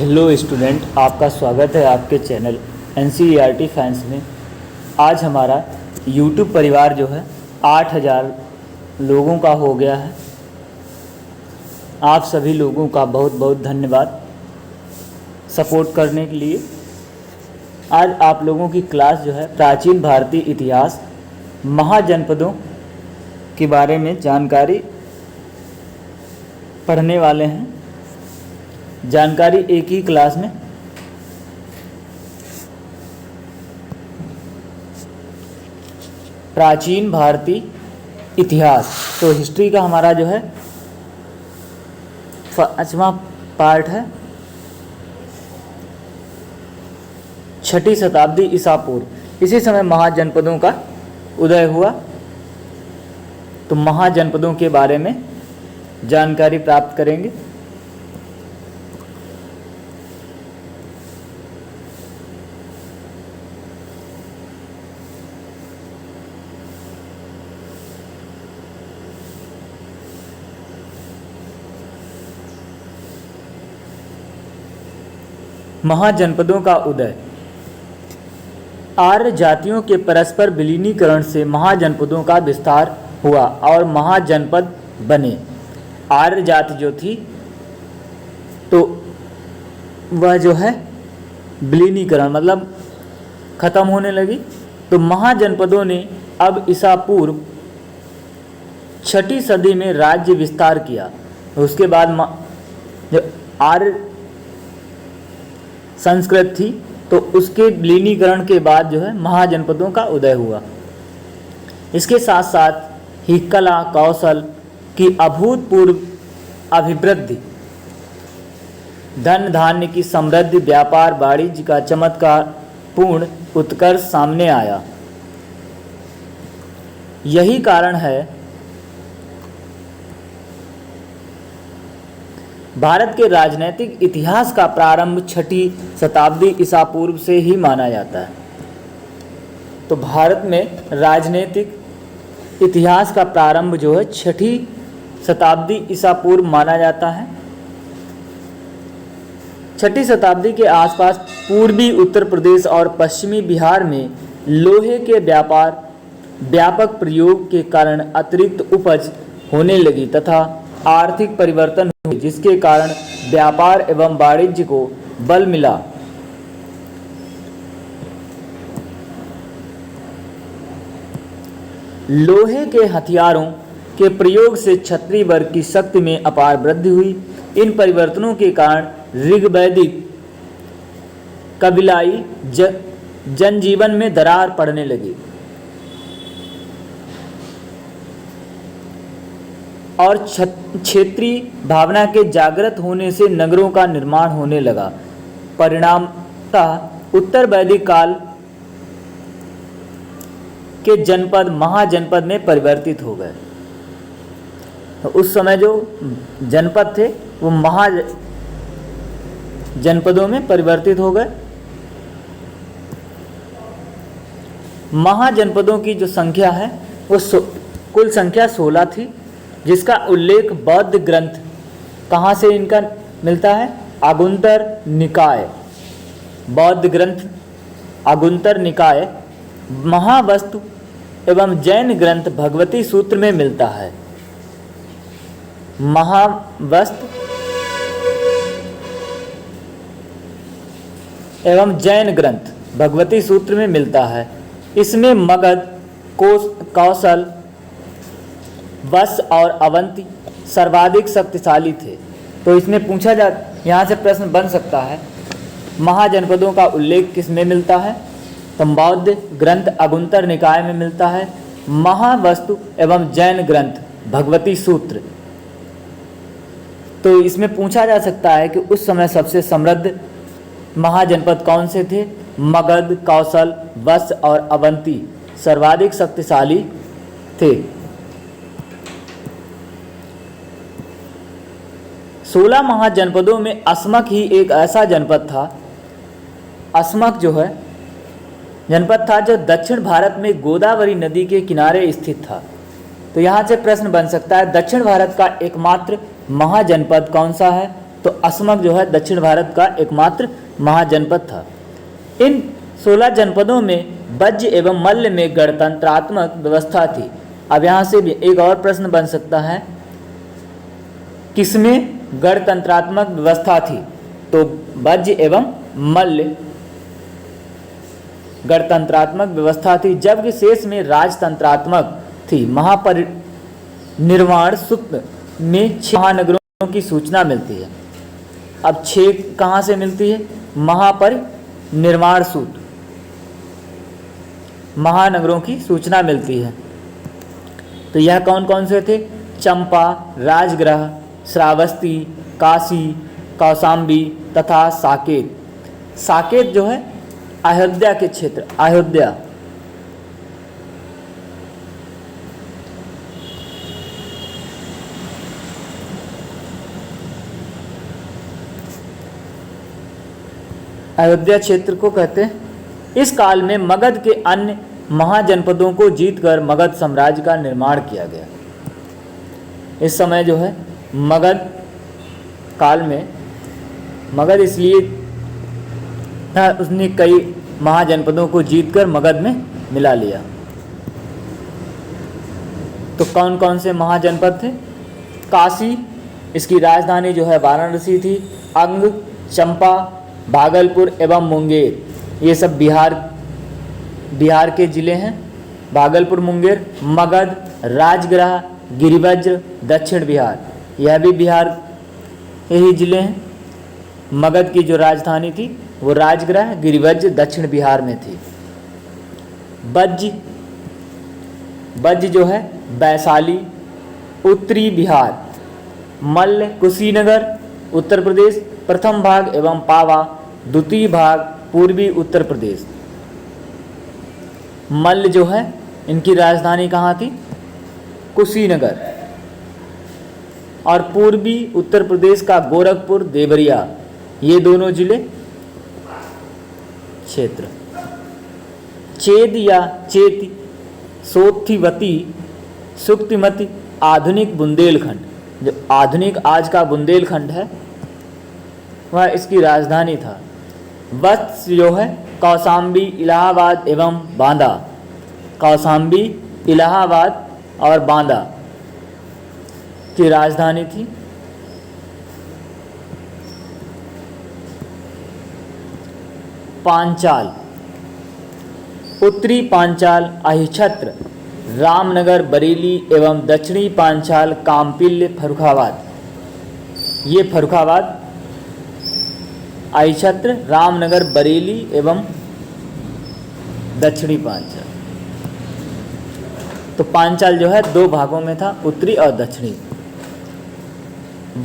Hello student, आपका स्वागत है आपके चैनल NCERT फैंस में। आज हमारा YouTube परिवार जो है 8000 लोगों का हो गया है। आप सभी लोगों का बहुत बहुत धन्यवाद सपोर्ट करने के लिए। आज आप लोगों की क्लास जो है प्राचीन भारतीय इतिहास महाजनपदों के बारे में जानकारी पढ़ने वाले हैं। जानकारी एक ही क्लास में प्राचीन भारतीय इतिहास, तो हिस्ट्री का हमारा जो है 5वां पार्ट है। 6ठी शताब्दी ईसा पूर्व। इसी समय महाजनपदों का उदय हुआ, तो महाजनपदों के बारे में जानकारी प्राप्त करेंगे। महाजनपदों का उदय। आर्य जातियों के परस्पर विलीनीकरण से महाजनपदों का विस्तार हुआ और महाजनपद बने। आर्य जाति जो थी तो वह जो है विलीनीकरण मतलब खत्म होने लगी, तो महाजनपदों ने अब ईसा पूर्व 6ठी सदी में राज्य विस्तार किया। उसके बाद जो आर्य संस्कृत थी तो उसके विलीनीकरण के बाद जो है महाजनपदों का उदय हुआ। इसके साथ साथ ही कला कौशल की अभूतपूर्व अभिवृद्धि, धन धान्य की समृद्धि, व्यापार वाणिज्य का चमत्कार पूर्ण उत्कर्ष सामने आया। यही कारण है भारत के राजनीतिक इतिहास का प्रारंभ 6ठी शताब्दी ईसा पूर्व से ही माना जाता है। तो भारत में राजनीतिक इतिहास का प्रारंभ जो है 6ठी शताब्दी ईसा पूर्व माना जाता है। 6ठी शताब्दी के आसपास पूर्वी उत्तर प्रदेश और पश्चिमी बिहार में लोहे के व्यापक प्रयोग के कारण अतिरिक्त उपज होने लगी तथा आर्थिक परिवर्तन हुए, जिसके कारण व्यापार एवं वाणिज्य को बल मिला। लोहे के हथियारों के प्रयोग से क्षत्रिय वर्ग की शक्ति में अपार वृद्धि हुई। इन परिवर्तनों के कारण ऋग्वैदिक कबीलाई जनजीवन में दरार पड़ने लगी और क्षेत्रीय भावना के जागृत होने से नगरों का निर्माण होने लगा। परिणामतः उत्तर वैदिक काल के जनपद महाजनपद में परिवर्तित हो गए। तो उस समय जो जनपद थे वो महाजनपदों में परिवर्तित हो गए। महाजनपदों की जो संख्या है वो कुल संख्या 16 थी, जिसका उल्लेख बौद्ध ग्रंथ कहाँ से इनका मिलता है? आगुंतर निकाय। बौद्ध ग्रंथ आगुंतर निकाय, महावस्तु एवं जैन ग्रंथ भगवती सूत्र में मिलता है। महावस्तु एवं जैन ग्रंथ भगवती सूत्र में मिलता है। इसमें मगध, कौशल, वत्स और अवंती सर्वाधिक शक्तिशाली थे। तो इसमें पूछा यहाँ से प्रश्न बन सकता है, महाजनपदों का उल्लेख किस में मिलता है? तो बौद्ध ग्रंथ आगुंतर निकाय में मिलता है। महावस्तु एवं जैन ग्रंथ भगवती सूत्र। तो इसमें पूछा जा सकता है कि उस समय सबसे समृद्ध महाजनपद कौन से थे? मगध, कौशल, वत्स और अवंती सर्वाधिक शक्तिशाली थे। 16 महाजनपदों में अस्मक ही एक ऐसा जनपद था। अस्मक जो है जनपद था जो दक्षिण भारत में गोदावरी नदी के किनारे स्थित था। तो यहाँ से प्रश्न बन सकता है, दक्षिण भारत का एकमात्र महाजनपद कौन सा है? तो असमक जो है दक्षिण भारत का एकमात्र महाजनपद था। इन 16 जनपदों में वज्र एवं मल्ल में गणतंत्रात्मक व्यवस्था थी। अब यहाँ से भी एक और प्रश्न बन सकता है, किसमें गणतंत्रात्मक व्यवस्था थी? तो वज्र एवं मल्ल गणतंत्रात्मक व्यवस्था थी, जबकि शेष में राजतंत्रात्मक थी। महापरिनिर्वाण सूत्र में 6 महानगरों की सूचना मिलती है। अब 6 कहाँ से मिलती है? महापरिनिर्वाण सूत्र महानगरों की सूचना मिलती है। तो यह कौन कौन से थे? चंपा, राजगृह, श्रावस्ती, काशी, कौशाम्बी तथा साकेत। साकेत जो है अयोध्या के क्षेत्र, अयोध्या। अयोध्या क्षेत्र को कहते हैं। इस काल में मगध के अन्य महाजनपदों को जीतकर मगध साम्राज्य का निर्माण किया गया। इस समय जो है मगध काल में, मगध इसलिए था उसने कई महाजनपदों को जीतकर मगध में मिला लिया। तो कौन कौन से महाजनपद थे? काशी, इसकी राजधानी जो है वाराणसी थी। अंग, चंपा, भागलपुर एवं मुंगेर, ये सब बिहार के जिले हैं। भागलपुर, मुंगेर, मगध, राजगृह, गिरिवज्र, दक्षिण बिहार, यह भी बिहार के ही जिले हैं। मगध की जो राजधानी थी वो राजगृह, गिरिवज्र दक्षिण बिहार में थी। बज्ज जो है वैशाली, उत्तरी बिहार। मल्ल, कुशीनगर, उत्तर प्रदेश प्रथम भाग एवं पावा द्वितीय भाग, पूर्वी उत्तर प्रदेश। मल्ल जो है इनकी राजधानी कहाँ थी? कुशीनगर। और पूर्वी उत्तर प्रदेश का गोरखपुर, देवरिया, ये दोनों जिले क्षेत्र। चेद या चेती, सोथिवती, सुक्तिमती, आधुनिक बुंदेलखंड, जो आधुनिक आज का बुंदेलखंड है वह इसकी राजधानी था। वत्स जो है कौशाम्बी, इलाहाबाद एवं बांदा। कौशाम्बी, इलाहाबाद और बांदा की राजधानी थी। पांचाल, उत्तरी पांचाल अहिछत्र, रामनगर, बरेली एवं दक्षिणी पांचाल काम्पिल्य, फर्रुखाबाद। ये फर्रुखाबाद, अहिछत्र, रामनगर, बरेली एवं दक्षिणी पांचाल। तो पांचाल जो है 2 भागों में था, उत्तरी और दक्षिणी।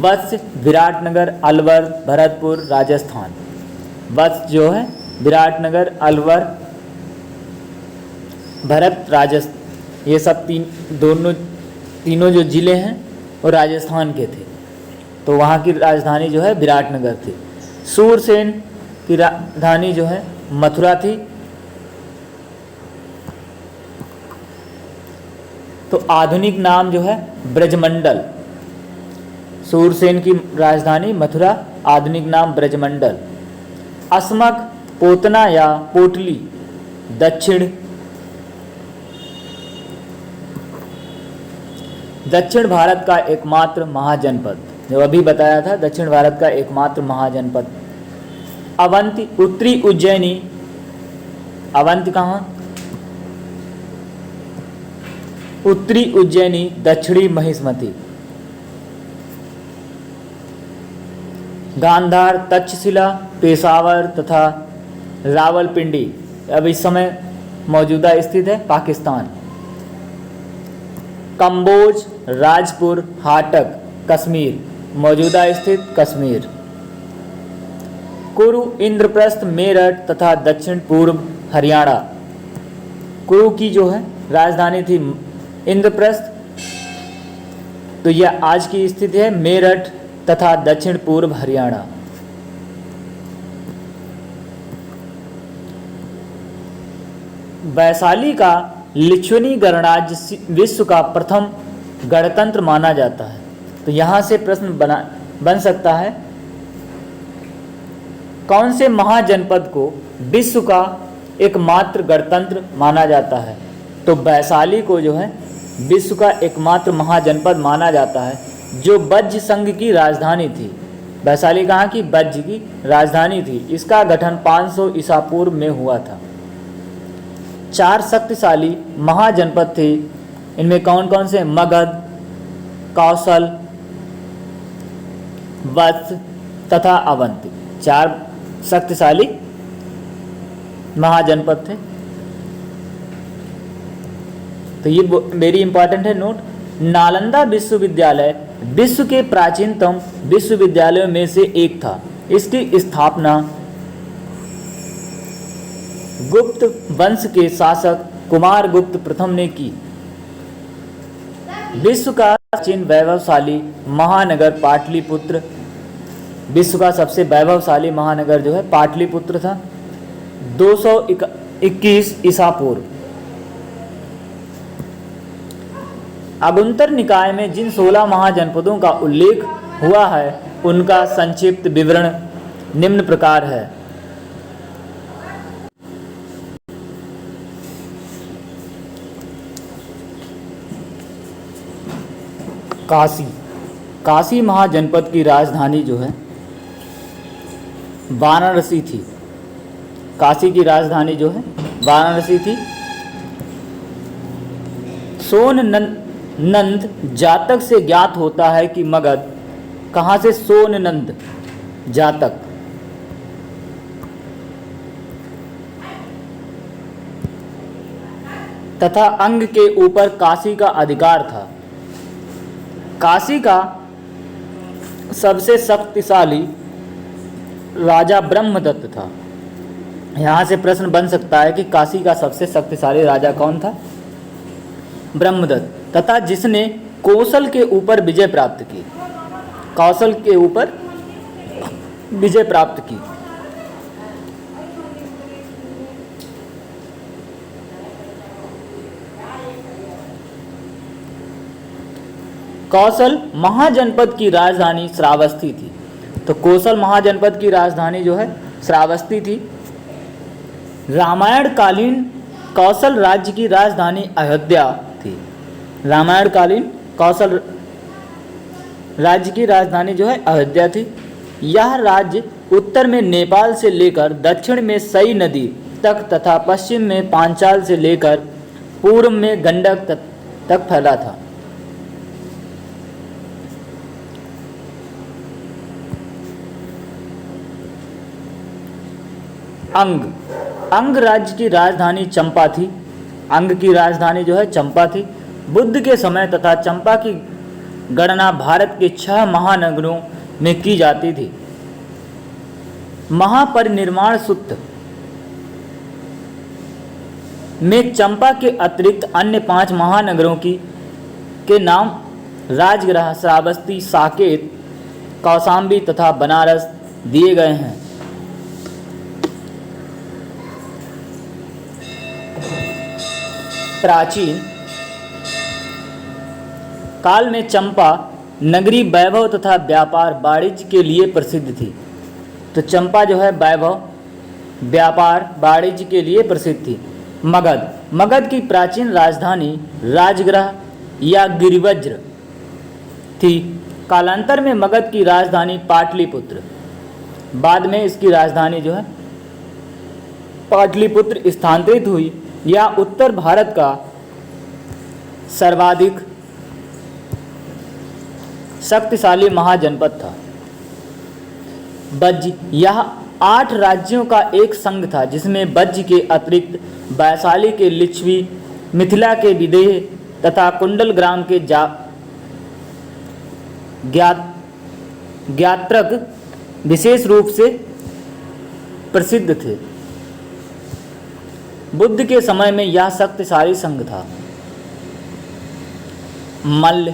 वत्स, विराटनगर, अलवर, भरतपुर, राजस्थान। वत्स जो है विराटनगर, अलवर, भरत, राजस्थान, ये सब तीनों जो जिले हैं वो राजस्थान के थे। तो वहाँ की राजधानी जो है विराटनगर थी। सूरसेन की राजधानी जो है मथुरा थी। तो आधुनिक नाम जो है ब्रजमंडल। सूरसेन की राजधानी मथुरा, आधुनिक नाम ब्रजमंडल। असमक, पोतना या पोटली, दक्षिण भारत का एकमात्र महाजनपद, जो अभी बताया था, दक्षिण भारत का एकमात्र महाजनपद। अवंती, उत्तरी उज्जैनी। अवंती कहाँ? उत्तरी उज्जैनी, दक्षिणी महिष्मती। गांधार, तक्षशिला, पेशावर तथा रावलपिंडी अब इस समय मौजूदा स्थित है पाकिस्तान। कंबोज, राजपुर, हाटक, कश्मीर, मौजूदा स्थित कश्मीर। कुरु, इंद्रप्रस्थ, मेरठ तथा दक्षिण पूर्व हरियाणा। कुरु की जो है राजधानी थी इंद्रप्रस्थ, तो यह आज की स्थिति है मेरठ तथा दक्षिण पूर्व हरियाणा। वैशाली का लिच्छवी गणराज्य विश्व का प्रथम गणतंत्र माना जाता है। तो यहाँ से प्रश्न बन सकता है कौन से महाजनपद को विश्व का एकमात्र गणतंत्र माना जाता है? तो वैशाली को जो है विश्व का एकमात्र महाजनपद माना जाता है, जो बज्ज संघ की राजधानी थी। वैशाली कहाँ की? बज्ज की राजधानी थी। इसका गठन 500 ईसा पूर्व में हुआ था। 4 शक्तिशाली महाजनपद थे। इनमें कौन कौन से? मगध, कौशल, वत्स तथा अवंती। 4 शक्तिशाली महाजनपद थे। तो ये वेरी इंपॉर्टेंट है नोट। नालंदा विश्वविद्यालय विश्व के प्राचीनतम विश्वविद्यालयों में से एक था। इसकी स्थापना गुप्त वंश के शासक कुमार गुप्त प्रथम ने की। विश्व का प्राचीन वैभवशाली महानगर पाटलिपुत्र, विश्व का सबसे वैभवशाली महानगर जो है पाटलिपुत्र था। 221 ईसा पूर्व। अगुंतर निकाय में जिन 16 महाजनपदों का उल्लेख हुआ है उनका संक्षिप्त विवरण निम्न प्रकार है। काशी। काशी महाजनपद की राजधानी जो है वाराणसी थी। काशी की राजधानी जो है वाराणसी थी। सोन नंद जातक से ज्ञात होता है कि मगध, कहाँ से? सोन नंद जातक। तथा अंग के ऊपर काशी का अधिकार था। काशी का सबसे शक्तिशाली राजा ब्रह्मदत्त था। यहाँ से प्रश्न बन सकता है कि काशी का सबसे शक्तिशाली राजा कौन था? ब्रह्मदत्त। तथा जिसने कौशल के ऊपर विजय प्राप्त की। कौशल के ऊपर विजय प्राप्त की। कौशल महाजनपद की राजधानी श्रावस्ती थी। तो कौशल महाजनपद की राजधानी जो है श्रावस्ती थी। रामायण कालीन कौशल राज्य की राजधानी अयोध्या थी। रामायण कालीन कौशल राज्य की राजधानी जो है अयोध्या थी। यह राज्य उत्तर में नेपाल से लेकर दक्षिण में सई नदी तक तथा पश्चिम में पांचाल से लेकर पूर्व में गंडक तक फैला था। अंग राज्य की राजधानी चंपा थी। अंग की राजधानी जो है चंपा थी। बुद्ध के समय तथा चंपा की गणना भारत के 6 महानगरों में की जाती थी। महापरिनिर्वाण सूत्र में चंपा के अतिरिक्त अन्य 5 महानगरों के नाम राजगृह, श्रावस्ती, साकेत, कौशाम्बी तथा बनारस दिए गए हैं। प्राचीन काल में चंपा नगरी वैभव तथा व्यापार वाणिज्य के लिए प्रसिद्ध थी। तो चंपा जो है वैभव, व्यापार, वाणिज्य के लिए प्रसिद्ध थी। मगध की प्राचीन राजधानी राजगृह या गिरिवज्र थी। कालांतर में मगध की राजधानी पाटलिपुत्र, बाद में इसकी राजधानी जो है पाटलिपुत्र स्थानांतरित हुई। यह उत्तर भारत का सर्वाधिक शक्तिशाली महाजनपद था। बज्ज, यह 8 राज्यों का एक संघ था जिसमें बज्ज के अतिरिक्त वैशाली के लिच्छवी, मिथिला के विदेह तथा कुंडल ग्राम के ज्ञात्रक विशेष रूप से प्रसिद्ध थे। बुद्ध के समय में यह शक्तिशाली संघ था। मल्ल,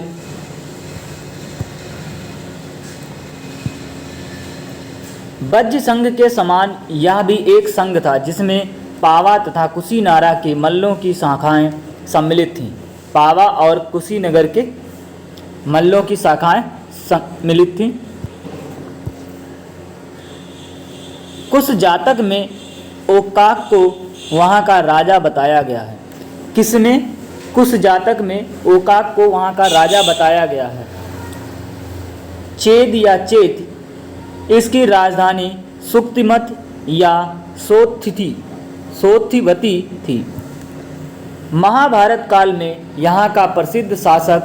बज्ज संघ के समान यह भी एक संघ था जिसमें पावा तथा कुशीनारा के मल्लों की शाखाएं सम्मिलित थीं। पावा और कुशीनगर के मल्लों की शाखाएं सम्मिलित थीं। कुछ जातक में ओकाक को वहाँ का राजा बताया गया है। किसमें? कुछ जातक में ओकाक को वहाँ का राजा बताया गया है। चेद या चेत इसकी राजधानी सुक्तिमत या सोत्थिवती थी। महाभारत काल में यहाँ का प्रसिद्ध शासक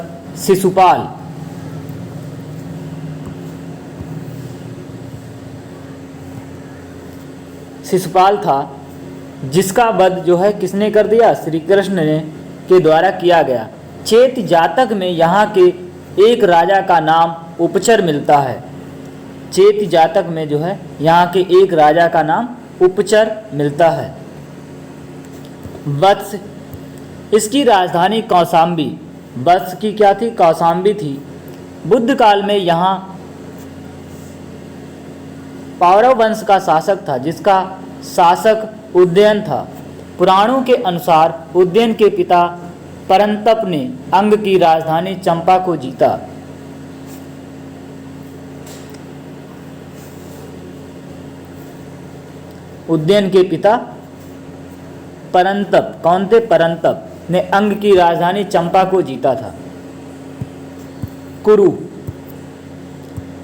शिशुपाल था, जिसका वध जो है किसने कर दिया? श्री कृष्ण ने के द्वारा किया गया। चेत जातक में यहाँ के एक राजा का नाम उपचर मिलता है। चेत जातक में जो है यहाँ के एक राजा का नाम उपचर मिलता है। वत्स इसकी राजधानी कौशाम्बी। वत्स की क्या थी? कौशाम्बी थी। बुद्ध काल में यहाँ पौरव वंश का शासक था, जिसका शासक उदयन था। पुराणों के अनुसार उदयन के पिता परंतप ने अंग की राजधानी चंपा को जीता। उदयन के पिता परंतप, कौन थे? परंतप ने अंग की राजधानी चंपा को जीता था। कुरु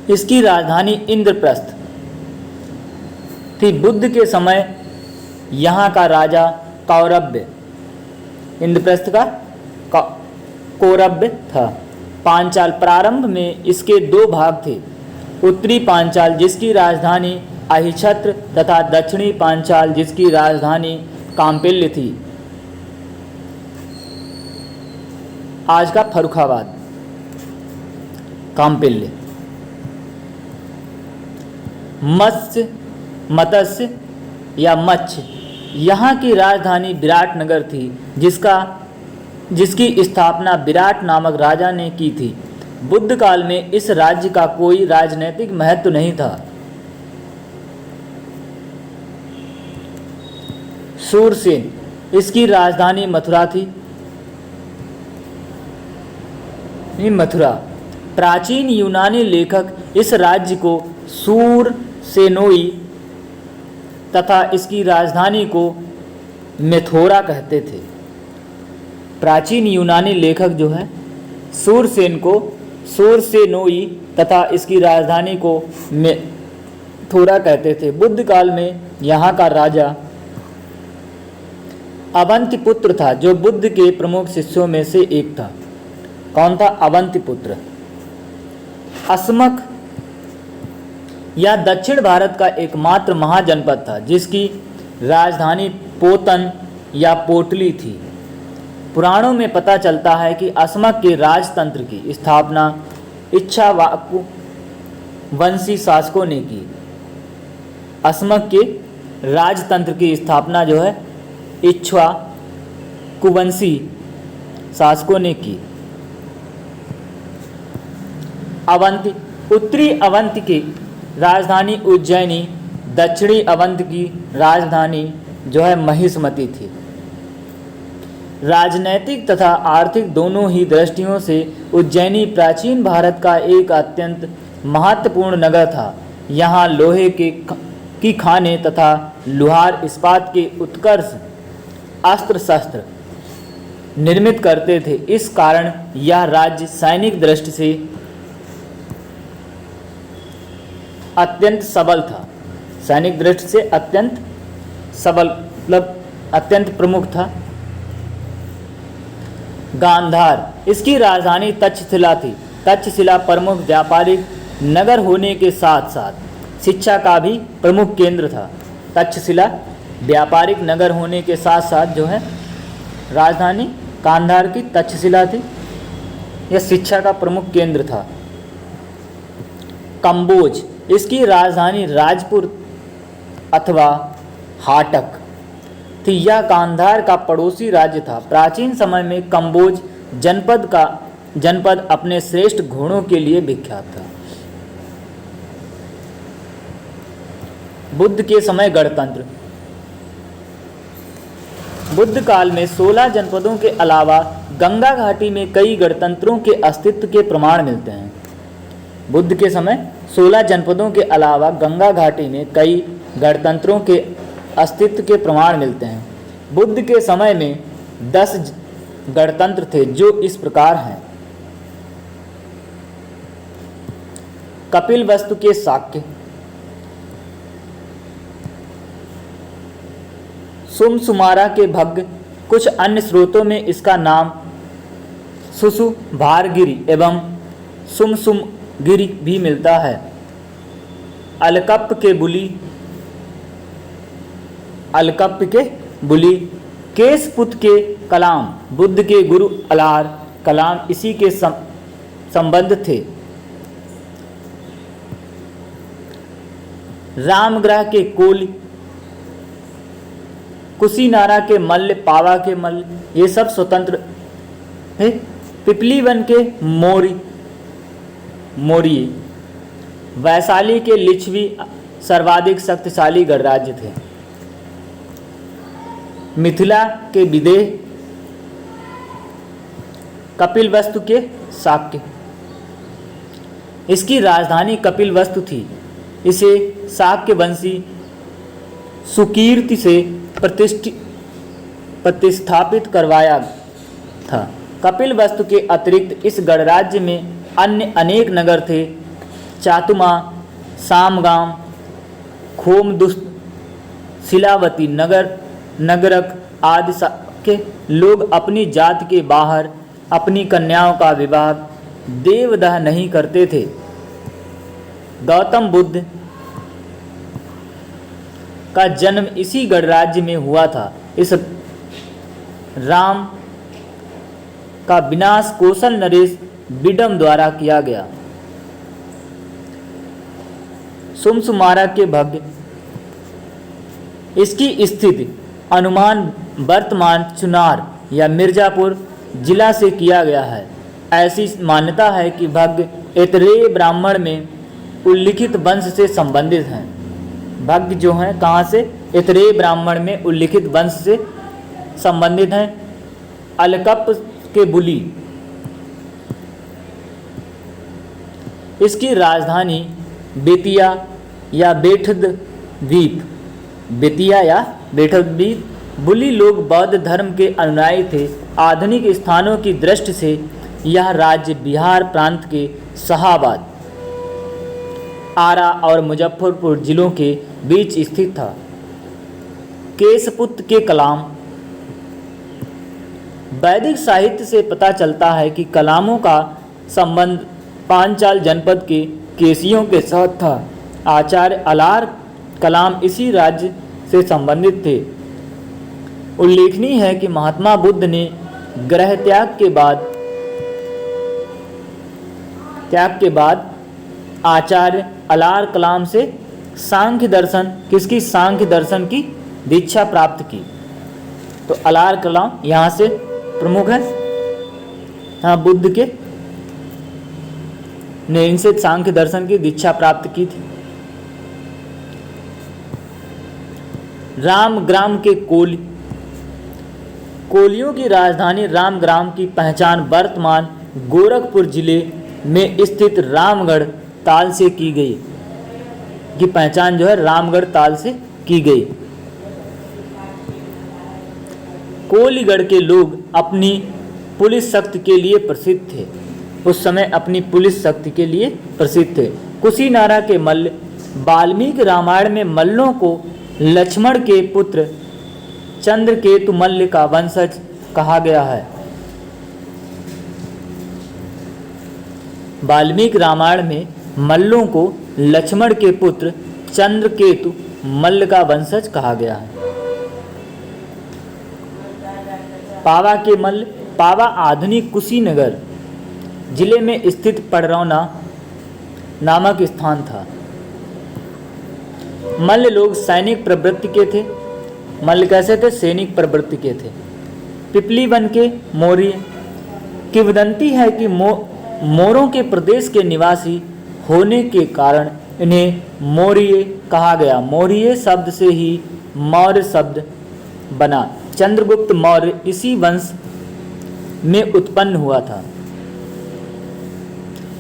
इसकी राजधानी इंद्रप्रस्थ थी। बुद्ध के समय यहाँ का राजा कौरव्य, इंद्रप्रस्थ का कौरव्य था। पांचाल प्रारंभ में इसके दो भाग थे। उत्तरी पांचाल जिसकी राजधानी अहिछत्र तथा दक्षिणी पांचाल जिसकी राजधानी काम्पिल्य थी, आज का फर्रुखाबाद। काम्पिल्य। मत्स्य या मत्स्य यहाँ की राजधानी विराटनगर थी, जिसकी स्थापना विराट नामक राजा ने की थी। बुद्ध काल में इस राज्य का कोई राजनीतिक महत्व नहीं था। शूरसेन इसकी राजधानी मथुरा थी। मथुरा। प्राचीन यूनानी लेखक इस राज्य को सूरसेनोई तथा इसकी राजधानी को मेथोरा कहते थे। प्राचीन यूनानी लेखक जो है सूरसेन को सूरसेनोई तथा इसकी राजधानी को मेथोरा कहते थे। बुद्ध काल में यहाँ का राजा अवंतिपुत्र था, जो बुद्ध के प्रमुख शिष्यों में से एक था। कौन था? अवंतिपुत्र। अस्मक यह दक्षिण भारत का एकमात्र महाजनपद था, जिसकी राजधानी पोतन या पोटली थी। पुराणों में पता चलता है कि अस्मक के राजतंत्र की स्थापना इक्ष्वाकु वंशी शासकों ने की। अस्मक के राजतंत्र की स्थापना जो है इक्ष्वाकुवंशी शासकों ने की। अवंती। उत्तरी अवंत की राजधानी उज्जैनी, दक्षिणी अवंत की राजधानी जो है महिष्मती थी। राजनैतिक तथा आर्थिक दोनों ही दृष्टियों से उज्जैनी प्राचीन भारत का एक अत्यंत महत्वपूर्ण नगर था। यहाँ लोहे की खानें तथा लुहार इस्पात के उत्कर्ष अस्त्र शस्त्र निर्मित करते थे। इस कारण यह राज्य सैनिक दृष्टि से अत्यंत सबल था। सैनिक दृष्टि से अत्यंत सबल मतलब अत्यंत प्रमुख था। गांधार इसकी राजधानी तक्षशिला थी। तक्षशिला प्रमुख व्यापारिक नगर होने के साथ साथ शिक्षा का भी प्रमुख केंद्र था। तक्षशिला व्यापारिक नगर होने के साथ साथ जो है राजधानी गांधार की तक्षशिला थी। यह शिक्षा का प्रमुख केंद्र था। कंबोज इसकी राजधानी राजपुर अथवा हाटक थी। यह गांधार का पड़ोसी राज्य था। प्राचीन समय में कंबोज जनपद अपने श्रेष्ठ घोड़ों के लिए विख्यात था। बुद्ध के समय गणतंत्र। बुद्ध काल में 16 जनपदों के अलावा गंगा घाटी में कई गणतंत्रों के अस्तित्व के प्रमाण मिलते हैं। बुद्ध के समय 16 जनपदों के अलावा गंगा घाटी में कई गणतंत्रों के अस्तित्व के प्रमाण मिलते हैं। बुद्ध के समय में 10 गणतंत्र थे जो इस प्रकार हैं। कपिलवस्तु के शाक्य, सुमसुमारा के भग्ग, कुछ अन्य स्रोतों में इसका नाम सुसुभारगिरी एवं सुमसुमगिरी भी मिलता है। अलकप्प के बुली, केसपुत के कलाम, बुद्ध के गुरु अलार कलाम इसी के संबंध थे। रामग्रह के कोल, कुशीनारा के मल्ल, पावा के मल्ल, ये सब स्वतंत्र है। पिपलीवन के मौर्य, वैशाली के लिच्छवी सर्वाधिक शक्तिशाली गणराज्य थे। मिथिला के विदेह, कपिलवस्तु के शाक्य, इसकी राजधानी कपिलवस्तु थी। इसे शाक्य वंशी सुकीर्ति से प्रतिस्थापित करवाया था। कपिलवस्तु के अतिरिक्त इस गणराज्य में अन्य अनेक नगर थे। चातुमा, सामगाम, खोमदुस्त, शिलावती, नगरक आदि के लोग अपनी जाति के बाहर अपनी कन्याओं का विवाह देवदाह नहीं करते थे। गौतम बुद्ध का जन्म इसी गणराज्य में हुआ था। इस राम का विनाश कौशल नरेश बिडम द्वारा किया गया। सुमसुमारा के भग्ग, इसकी स्थिति अनुमान वर्तमान चुनार या मिर्जापुर जिला से किया गया है। ऐसी मान्यता है कि भग्ग ऐतरेय ब्राह्मण में उल्लिखित वंश से संबंधित हैं। भग्ग जो हैं कहाँ से? ऐतरेय ब्राह्मण में उल्लिखित वंश से संबंधित हैं। अलकप्प के बुली, इसकी राजधानी बेतिया या बेठद्वीप, बुली लोग बौद्ध धर्म के अनुयायी थे। आधुनिक स्थानों की दृष्टि से यह राज्य बिहार प्रांत के शाहाबाद, आरा और मुजफ्फरपुर जिलों के बीच स्थित था। केसपुत के कलाम, वैदिक साहित्य से पता चलता है कि कलामों का संबंध पांचाल जनपद के केसियों के साथ था। आचार्य अलार कलाम इसी राज्य से संबंधित थे। उल्लेखनीय है कि महात्मा बुद्ध ने ग्रह त्याग के बाद आचार्य अलार कलाम से सांख्य दर्शन की दीक्षा प्राप्त की। तो अलार कलाम यहाँ से प्रमुख है। हाँ, बुद्ध के ने इनसे सांख्य दर्शन की दीक्षा प्राप्त की थी। रामग्राम के कोलियों की राजधानी रामग्राम की पहचान वर्तमान गोरखपुर जिले में स्थित रामगढ़ ताल से की गई। की पहचान जो है रामगढ़ ताल से की गई। कोलीगढ़ के लोग अपनी पुलिस शक्ति के लिए प्रसिद्ध थे। उस समय अपनी पुलिस शक्ति के लिए प्रसिद्ध थे। कुशीनारा के मल्ल, वाल्मीकि रामायण में मल्लों को लक्ष्मण के पुत्र चंद्रकेतु मल्ल का वंशज कहा गया है। वाल्मीकि रामायण में मल्लों को लक्ष्मण के पुत्र चंद्रकेतु मल्ल का वंशज कहा गया है। पावा के मल्ल, पावा आधुनिक कुशीनगर जिले में स्थित पड़रौना नामक स्थान था। मल्ल लोग सैनिक प्रवृत्ति के थे। मल्ल कैसे थे? सैनिक प्रवृत्ति के थे। पिपलीवन के मौर्य, किंवदंती है कि मोरों के प्रदेश के निवासी होने के कारण इन्हें मौर्य कहा गया। मौर्य शब्द से ही मौर्य शब्द बना। चंद्रगुप्त मौर्य इसी वंश में उत्पन्न हुआ था।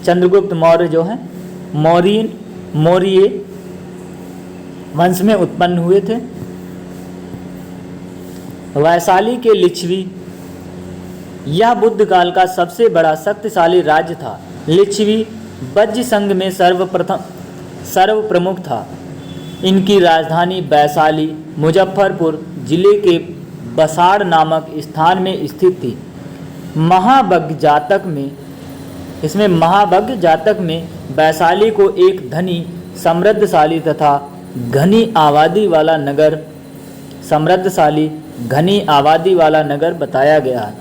चंद्रगुप्त मौर्य जो है मौर्य वंश में उत्पन्न हुए थे। वैशाली के लिच्छवी यह बुद्ध काल का सबसे बड़ा शक्तिशाली राज्य था। लिच्छवी वज्र संघ में सर्वप्रमुख था। इनकी राजधानी वैशाली मुजफ्फरपुर जिले के बसाड़ नामक स्थान में स्थित थी। महाभग जातक में वैशाली को एक धनी समृद्धशाली तथा घनी आबादी वाला नगर बताया गया है।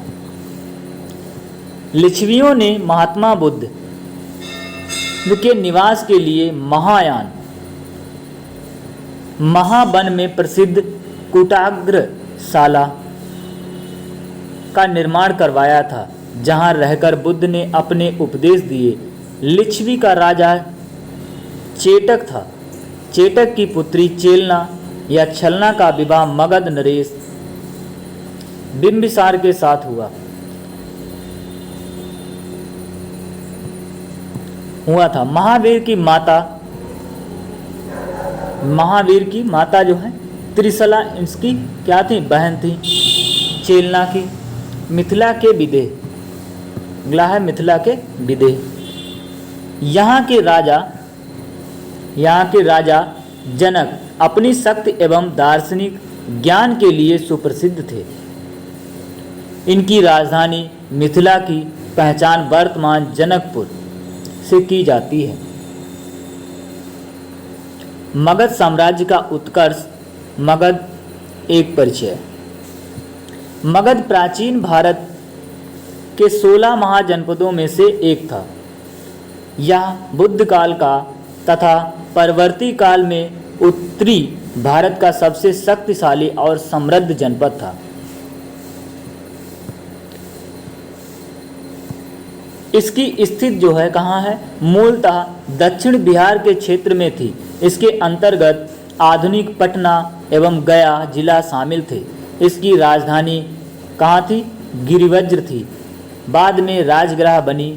लिच्छवियों ने महात्मा बुद्ध के निवास के लिए महावन में प्रसिद्ध कुटाग्रशाला का निर्माण करवाया था, जहां रहकर बुद्ध ने अपने उपदेश दिए। लिच्छवी का राजा चेटक था। चेटक की पुत्री चेलना या छलना का विवाह मगध नरेश बिंबिसार के साथ हुआ था। महावीर की माता जो है त्रिशला, इसकी क्या थी? बहन थी चेलना की। मिथिला के विदेह। यहाँ के राजा जनक अपनी शक्ति एवं दार्शनिक ज्ञान के लिए सुप्रसिद्ध थे। इनकी राजधानी मिथिला की पहचान वर्तमान जनकपुर से की जाती है। मगध साम्राज्य का उत्कर्ष। मगध एक परिचय। मगध प्राचीन भारत के 16 महाजनपदों में से एक था। यह बुद्ध काल का तथा परवर्ती काल में उत्तरी भारत का सबसे शक्तिशाली और समृद्ध जनपद था। इसकी स्थिति जो है कहाँ है? मूलतः दक्षिण बिहार के क्षेत्र में थी। इसके अंतर्गत आधुनिक पटना एवं गया जिला शामिल थे। इसकी राजधानी कहाँ थी? गिरिवज्र थी। बाद में राजगृह बनी,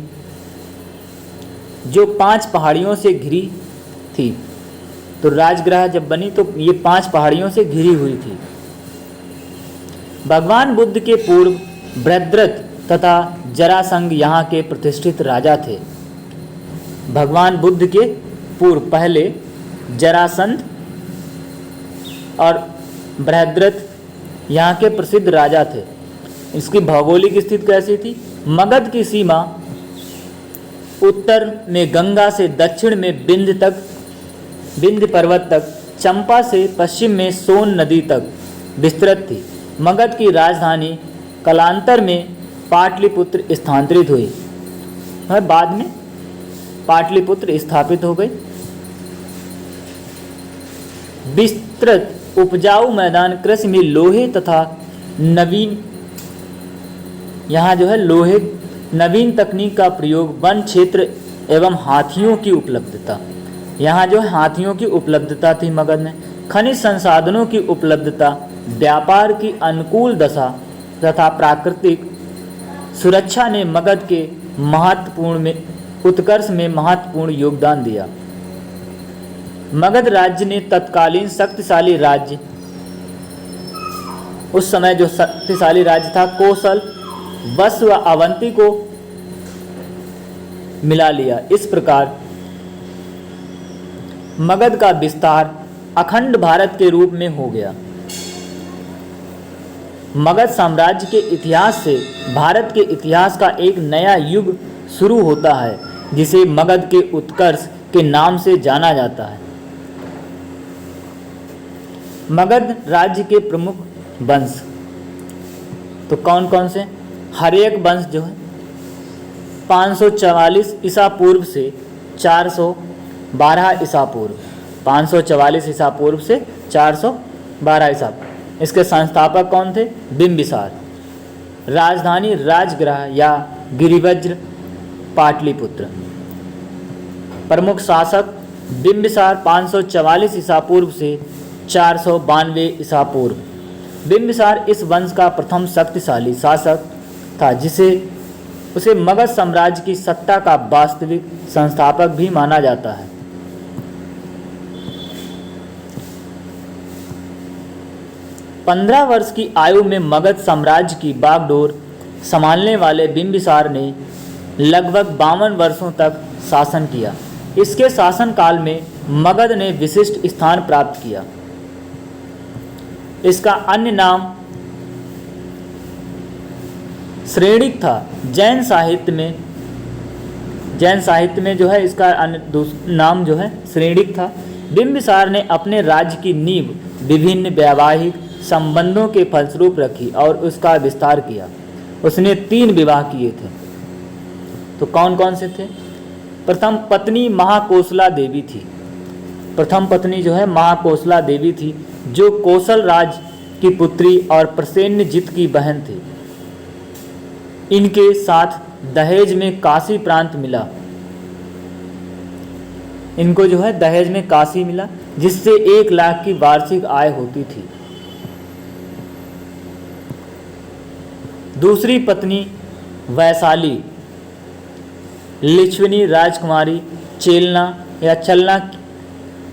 जो 5 पहाड़ियों से घिरी थी। तो राजगृह जब बनी तो ये 5 पहाड़ियों से घिरी हुई थी। भगवान बुद्ध के पूर्व भद्रथ तथा जरासंध यहाँ के प्रतिष्ठित राजा थे। भगवान बुद्ध के पूर्व पहले जरासंध और बृहद्रथ यहाँ के प्रसिद्ध राजा थे। इसकी भौगोलिक स्थिति कैसी थी? मगध की सीमा उत्तर में गंगा से दक्षिण में विंध्य पर्वत तक, चंपा से पश्चिम में सोन नदी तक विस्तृत थी। मगध की राजधानी कालांतर में पाटलिपुत्र स्थानांतरित हुई। बाद में पाटलिपुत्र स्थापित हो गई। विस्तृत उपजाऊ मैदान, कृषि में लोहे तथा नवीन तकनीक का प्रयोग, वन क्षेत्र एवं हाथियों की उपलब्धता। यहाँ जो है हाथियों की उपलब्धता थी मगध में। खनिज संसाधनों की उपलब्धता, व्यापार की अनुकूल दशा तथा प्राकृतिक सुरक्षा ने मगध के उत्कर्ष में महत्वपूर्ण योगदान दिया। मगध राज्य ने तत्कालीन शक्तिशाली राज्य, उस समय जो शक्तिशाली राज्य था, कोसल, वत्स व अवंती को मिला लिया। इस प्रकार मगध का विस्तार अखंड भारत के रूप में हो गया। मगध साम्राज्य के इतिहास से भारत के इतिहास का एक नया युग शुरू होता है, जिसे मगध के उत्कर्ष के नाम से जाना जाता है। मगध राज्य के प्रमुख वंश तो कौन कौन से? हर्यक वंश जो है 544 ईसा पूर्व से 412 ईसा पूर्व, 544 ईसा पूर्व से 412 ईसा पूर्व। इसके संस्थापक कौन थे? बिंबिसार। राजधानी राजगृह या गिरिवज्र पाटलिपुत्र। प्रमुख शासक बिंबिसार 544 ईसा पूर्व से 492 ईसा पूर्व। बिंबिसार इस वंश का प्रथम शक्तिशाली शासक था, उसे मगध साम्राज्य की सत्ता का वास्तविक संस्थापक भी माना जाता है। 15 वर्ष की आयु में मगध साम्राज्य की बागडोर संभालने वाले बिंबिसार ने लगभग 52 वर्षों तक शासन किया। इसके शासनकाल में मगध ने विशिष्ट स्थान प्राप्त किया। इसका अन्य नाम श्रेणिक था। जैन साहित्य में जो है इसका अन्य नाम जो है श्रेणिक था। बिंबिसार ने अपने राज्य की नींव विभिन्न वैवाहिक संबंधों के फलस्वरूप रखी और उसका विस्तार किया। उसने 3 विवाह किए थे। तो कौन कौन से थे? प्रथम पत्नी महाकोसला देवी थी। प्रथम पत्नी जो है महाकोसला देवी थी, जो कौशल राज की पुत्री और प्रसेनजित की बहन थी। इनके साथ दहेज में काशी प्रांत मिला। इनको जो है दहेज में काशी मिला, जिससे 1 लाख की वार्षिक आय होती थी। दूसरी पत्नी वैशाली लिच्छविनी राजकुमारी चेलना या चलना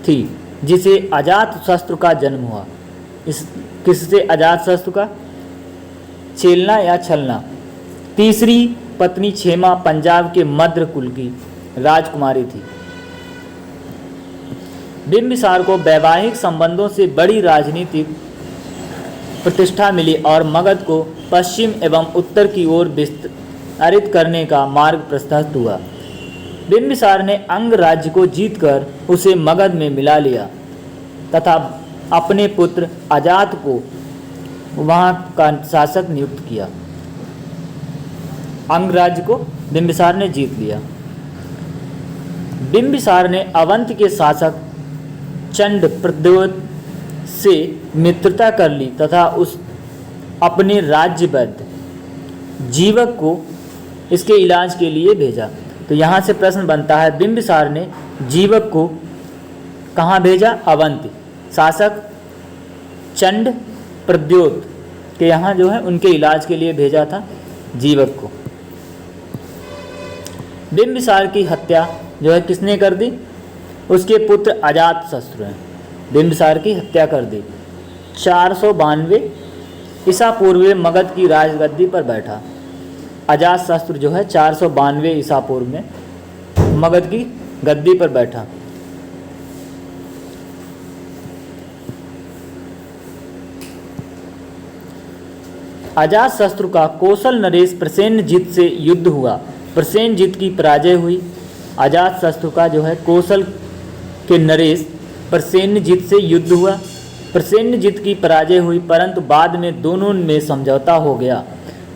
थी, जिसे अजातशत्रु का जन्म हुआ। किससे? अजातशत्रु का, चेलना या छलना। तीसरी पत्नी क्षेमा पंजाब के मद्र कुल की राजकुमारी थी। बिंबिसार को वैवाहिक संबंधों से बड़ी राजनीतिक प्रतिष्ठा मिली और मगध को पश्चिम एवं उत्तर की ओर विस्तारित करने का मार्ग प्रशस्त हुआ। बिंबिसार ने अंग राज्य को जीतकर उसे मगध में मिला लिया तथा अपने पुत्र अजात को वहां का शासक नियुक्त किया। अंग राज्य को बिंबिसार ने जीत लिया। बिंबिसार ने अवंत के शासक चंड प्रद्योत से मित्रता कर ली तथा उस अपने राज्य वैद्य जीवक को इसके इलाज के लिए भेजा। तो यहाँ से प्रश्न बनता है, बिंबिसार ने जीवक को कहाँ भेजा? अवंत। शासक चंड प्रद्योत के यहाँ जो है उनके इलाज के लिए भेजा था जीवक को। बिंबिसार की हत्या जो है किसने कर दी? उसके पुत्र अजातशत्रु ने बिंबिसार की हत्या कर दी। 492 ईसा पूर्व में मगध की राजगद्दी पर बैठा। अजातशत्रु जो है 492 ईसा पूर्व में मगध की गद्दी पर बैठा। अजातशत्रु का कौशल नरेश प्रसेनजित से युद्ध हुआ। प्रसेनजित की पराजय हुई। अजातशत्रु का जो है कौशल के नरेश प्रसेनजित से युद्ध हुआ। प्रसेनजित की पराजय हुई, परंतु बाद में दोनों में समझौता हो गया।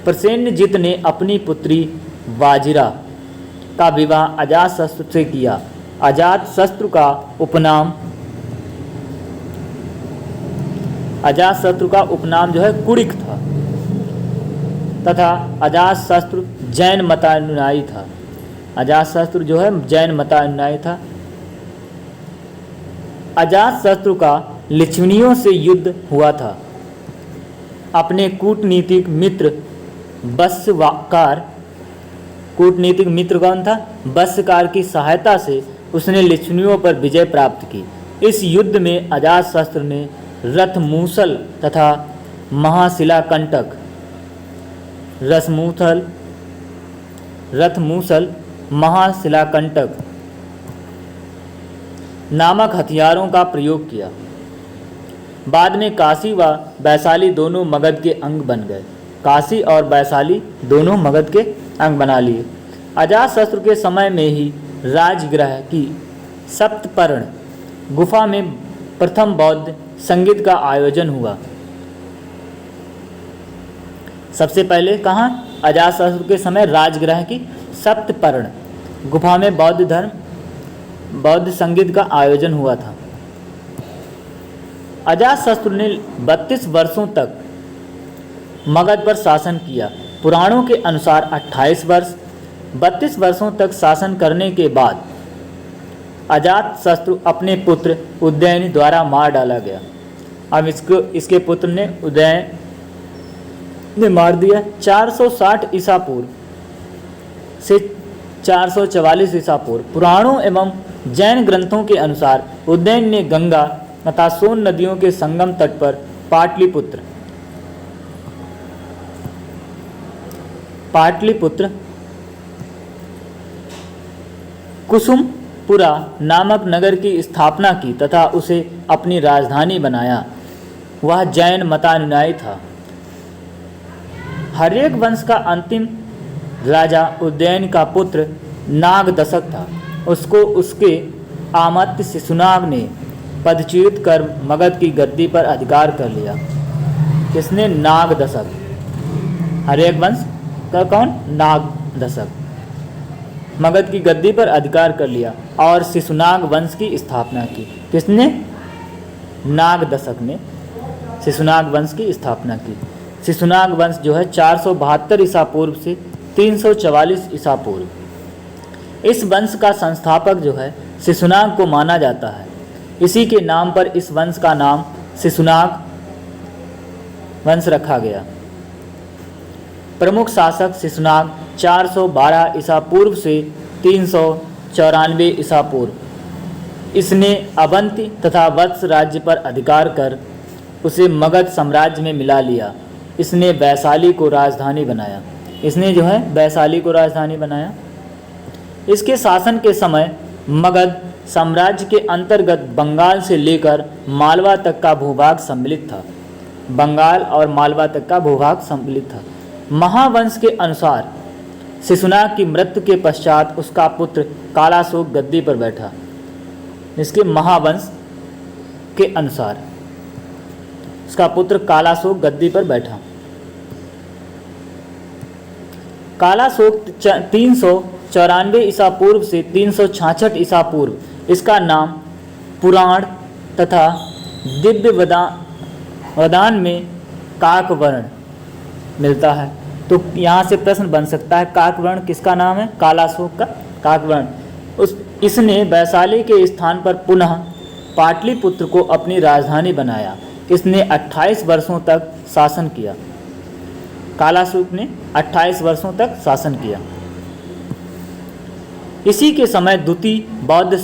प्रसेनजित ने अपनी पुत्री वाजिरा का विवाह अजातशत्रु से किया। अजातशत्रु का उपनाम जो है कुड़िक था तथा अजातशत्रु जैन मतानुयायी था। अजातशत्रु जो है जैन मतानुयायी था। अजातशत्रु का लिच्छवियों से युद्ध हुआ था। अपने कूटनीतिक मित्र कूटनीतिक मित्र कौन था? बस्सकार की सहायता से उसने लिच्छवियों पर विजय प्राप्त की। इस युद्ध में अजातशत्रु ने रथमूसल तथा महाशिलाकंटक नामक हथियारों का प्रयोग किया। बाद में काशी व वैशाली दोनों मगध के अंग बन गए। काशी और वैशाली दोनों मगध के अंग बना लिए। अजातशत्रु के समय में ही राजगृह की सप्तपर्ण गुफा में प्रथम बौद्ध संगीत का आयोजन हुआ। सबसे पहले कहाँ? अजातशत्रु के समय राजगृह की सप्तपर्ण गुफा में बौद्ध संगीत का आयोजन हुआ था। अजातशत्रु ने 32 वर्षों तक मगध पर शासन किया। पुराणों के अनुसार 28 वर्ष। 32 वर्षों तक शासन करने के बाद अजातशत्रु अपने पुत्र उदयन द्वारा मार डाला गया। अब इसके पुत्र ने उदयन ने मार दिया। 460 ईसा पूर्व से 444 ईसा पूर्व पुराणों एवं जैन ग्रंथों के अनुसार उदयन ने गंगा तथा सोन नदियों के संगम तट पर पाटलिपुत्र। पाटलिपुत्र कुसुमपुरा नामक नगर की स्थापना की तथा उसे अपनी राजधानी बनाया। वह जैन मतानुयायी था। हर्यक वंश का अंतिम राजा उदयन का पुत्र नागदशक था। उसको उसके आमात्य शिशुनाग ने पदच्युत कर मगध की गद्दी पर अधिकार कर लिया। किसने? नागदशक। हर्यक वंश का कौन? नागदशक। मगध की गद्दी पर अधिकार कर लिया और शिशुनाग वंश की स्थापना की। किसने? नागदशक ने शिशुनाग वंश की स्थापना की। शिशुनाग वंश जो है 472 ईसा पूर्व से 344 ईसा पूर्व। इस वंश का संस्थापक जो है शिशुनाग को माना जाता है। इसी के नाम पर इस वंश का नाम शिशुनाग वंश रखा गया। प्रमुख शासक शिशुनाग 412 ईसा पूर्व से 394 ईसा पूर्व। इसने अवंती तथा वत्स राज्य पर अधिकार कर उसे मगध साम्राज्य में मिला लिया। इसने वैशाली को राजधानी बनाया। इसने जो है वैशाली को राजधानी बनाया। इसके शासन के समय मगध साम्राज्य के अंतर्गत बंगाल से लेकर मालवा तक का भूभाग सम्मिलित था। बंगाल और मालवा तक का भूभाग सम्मिलित था। महावंश के अनुसार शिशुनाग की मृत्यु के पश्चात उसका पुत्र कालाशोक गद्दी पर बैठा। इसके महावंश के अनुसार उसका पुत्र कालाशोक गद्दी पर बैठा। कालाशोक 394 ईसा पूर्व से 366 ईसा पूर्व। इसका नाम पुराण तथा दिव्य वदान में काकवर्ण मिलता है। तो यहाँ से प्रश्न बन सकता है काकवर्ण किसका नाम है? कालाशोक का काकवर्ण। इसने वैशाली के स्थान पर पुनः पाटलिपुत्र को अपनी राजधानी बनाया। इसने 28 वर्षों तक शासन किया। कालाशोक ने 28 वर्षों तक शासन किया। इसी के समय द्वितीय बौद्ध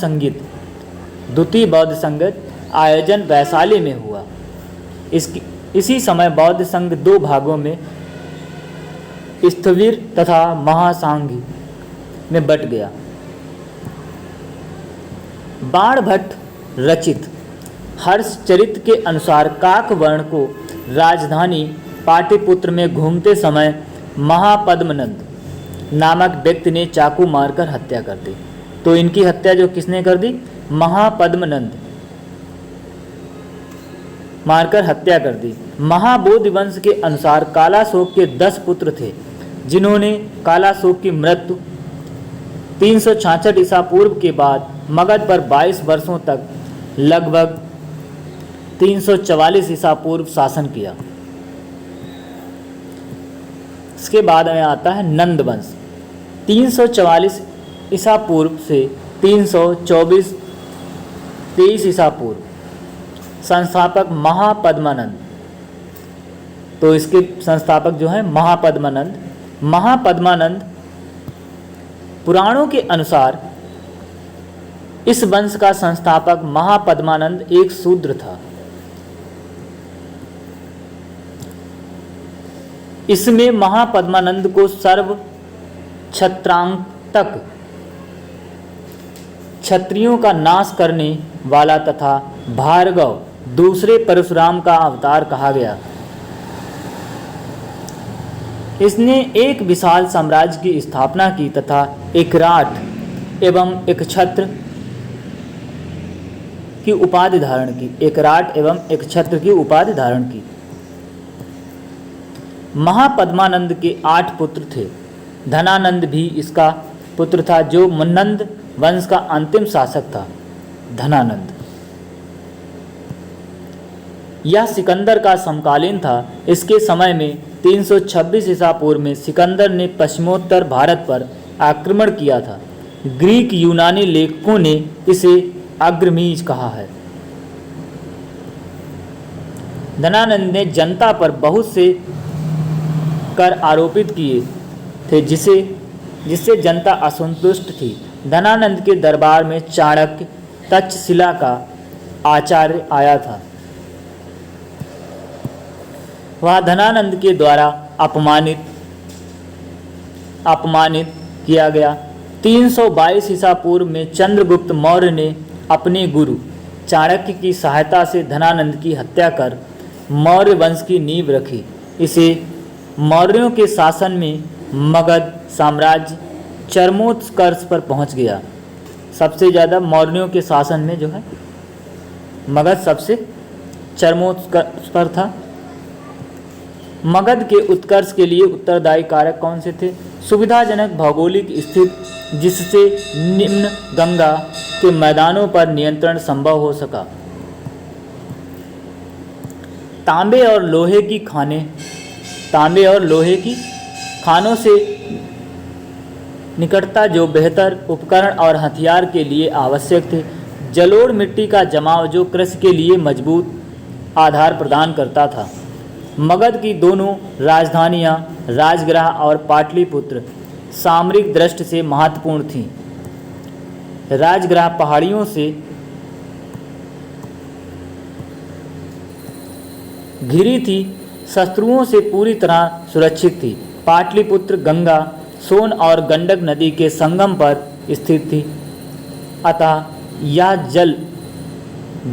संगीत आयोजन वैशाली में हुआ। इसी समय बौद्ध संघ दो भागों में स्थविर तथा महासांघी में बट गया। बाणभट्ट रचित हर्षचरित के अनुसार काकवर्ण को राजधानी पाटलिपुत्र में घूमते समय महापद्मनंद नामक व्यक्ति ने चाकू मारकर हत्या कर दी। तो इनकी हत्या जो किसने कर दी? महापद्मनंद मारकर हत्या कर दी। महाबोधि वंश के अनुसार कालाशोक के 10 पुत्र थे, जिन्होंने कालाशोक की मृत्यु 366 ईसा पूर्व के बाद मगध पर 22 वर्षों तक लगभग 344 ईसा पूर्व शासन किया। इसके बाद में आता है नंद वंश 344 ईसा पूर्व से 323 ईसा पूर्व। संस्थापक महापद्मानंद। तो इसके संस्थापक जो है महापद्मानंद पुराणों के अनुसार इस वंश का संस्थापक महापद्मानंद एक शूद्र था। इसमें महापद्मानंद को सर्व क्षत्रांतक क्षत्रियों का नाश करने वाला तथा भार्गव दूसरे परशुराम का अवतार कहा गया। इसने एक विशाल साम्राज्य की स्थापना की तथा एक राट एवं एक छत्र की उपाधि धारण की। एक राट एवं एक छत्र की उपाधि धारण की। महापद्मानंद के 8 पुत्र थे। धनानंद भी इसका पुत्र था, जो नंद वंश का अंतिम शासक था। धनानंद यह सिकंदर का समकालीन था। इसके समय में 326 ईसा पूर्व में सिकंदर ने पश्चिमोत्तर भारत पर आक्रमण किया था। ग्रीक यूनानी लेखकों ने इसे अग्रमीज कहा है। धनानंद ने जनता पर बहुत से कर आरोपित किए थे, जिससे जनता असंतुष्ट थी। धनानंद के दरबार में चाणक्य तक्षशिला का आचार्य आया था। वह धनानंद के द्वारा अपमानित किया गया। 322 ईसा पूर्व में चंद्रगुप्त मौर्य ने अपने गुरु चाणक्य की सहायता से धनानंद की हत्या कर मौर्य वंश की नींव रखी। इसे मौर्यों के शासन में मगध साम्राज्य चरमोत्कर्ष पर पहुंच गया। सबसे ज़्यादा मौर्यों के शासन में जो है मगध सबसे चरमोत्कर्ष पर था। मगध के उत्कर्ष के लिए उत्तरदायी कारक कौन से थे? सुविधाजनक भौगोलिक स्थिति, जिससे निम्न गंगा के मैदानों पर नियंत्रण संभव हो सका। तांबे और लोहे की खानों से निकटता, जो बेहतर उपकरण और हथियार के लिए आवश्यक थे। जलोढ़ मिट्टी का जमाव, जो कृषि के लिए मजबूत आधार प्रदान करता था। मगध की दोनों राजधानियां राजगृह और पाटलिपुत्र सामरिक दृष्टि से महत्वपूर्ण थीं। राजगृह पहाड़ियों से घिरी थी, शत्रुओं से पूरी तरह सुरक्षित थी। पाटलिपुत्र गंगा, सोन और गंडक नदी के संगम पर स्थित थी, अतः यह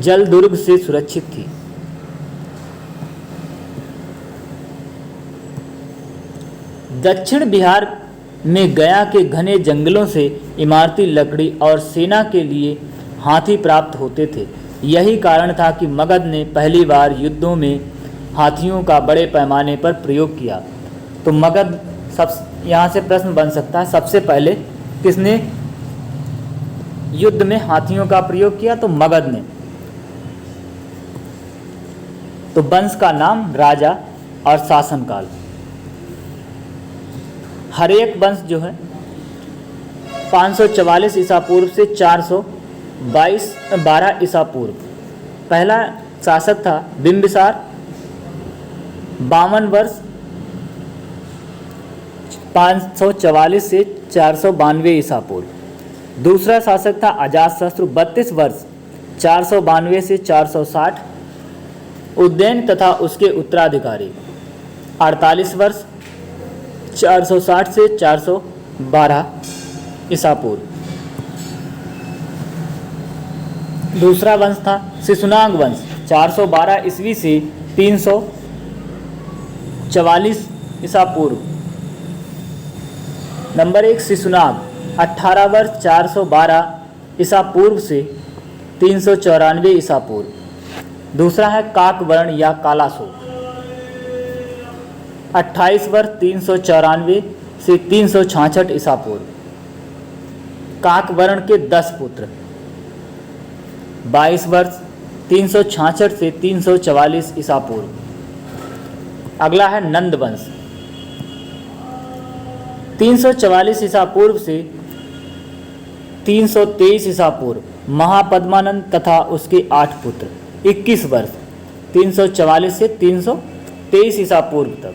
जल दुर्ग से सुरक्षित थी। दक्षिण बिहार में गया के घने जंगलों से इमारती लकड़ी और सेना के लिए हाथी प्राप्त होते थे। यही कारण था कि मगध ने पहली बार युद्धों में हाथियों का बड़े पैमाने पर प्रयोग किया। तो मगध यहाँ से प्रश्न बन सकता है, सबसे पहले किसने युद्ध में हाथियों का प्रयोग किया? तो मगध ने। तो वंश का नाम, राजा और शासनकाल। हर एक वंश जो है 544 ईसा पूर्व से 412 ईसा पूर्व। पहला शासक था बिंबिसार, 52 वर्ष 544 से 492 ईसा पूर्व। दूसरा शासक था अजातशत्रु, 32 वर्ष 492 से 460। उज्जैन तथा उसके उत्तराधिकारी 48 वर्ष 460 से 412 ईसा पूर्व। दूसरा वंश था शिशुनाग वंश, 412 ईस्वी से 344 ईसा पूर्व। नंबर 1 शिशुनाग, 18 वर्ष 412 ईसा पूर्व से 394 ईसा पूर्व। दूसरा है काकवर्ण या कालासो, 28 वर्ष 394 से 366 ईसा पूर्व। काकवर्ण के 10 पुत्र, 22 वर्ष 366 से 344 ईसा पूर्व। अगला है नंद वंश, 344 ईसा पूर्व से 323 ईसा पूर्व। महापद्मानंद तथा उसके 8 पुत्र, 21 वर्ष 344 से 323 ईसा पूर्व तक।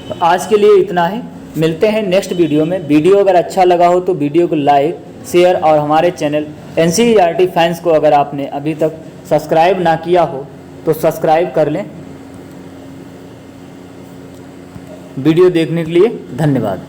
तो आज के लिए इतना ही, मिलते हैं नेक्स्ट वीडियो में। वीडियो अगर अच्छा लगा हो तो वीडियो को लाइक, शेयर और हमारे चैनल NCERT फैंस को अगर आपने अभी तक सब्सक्राइब ना किया हो तो सब्सक्राइब कर लें। वीडियो देखने के लिए धन्यवाद।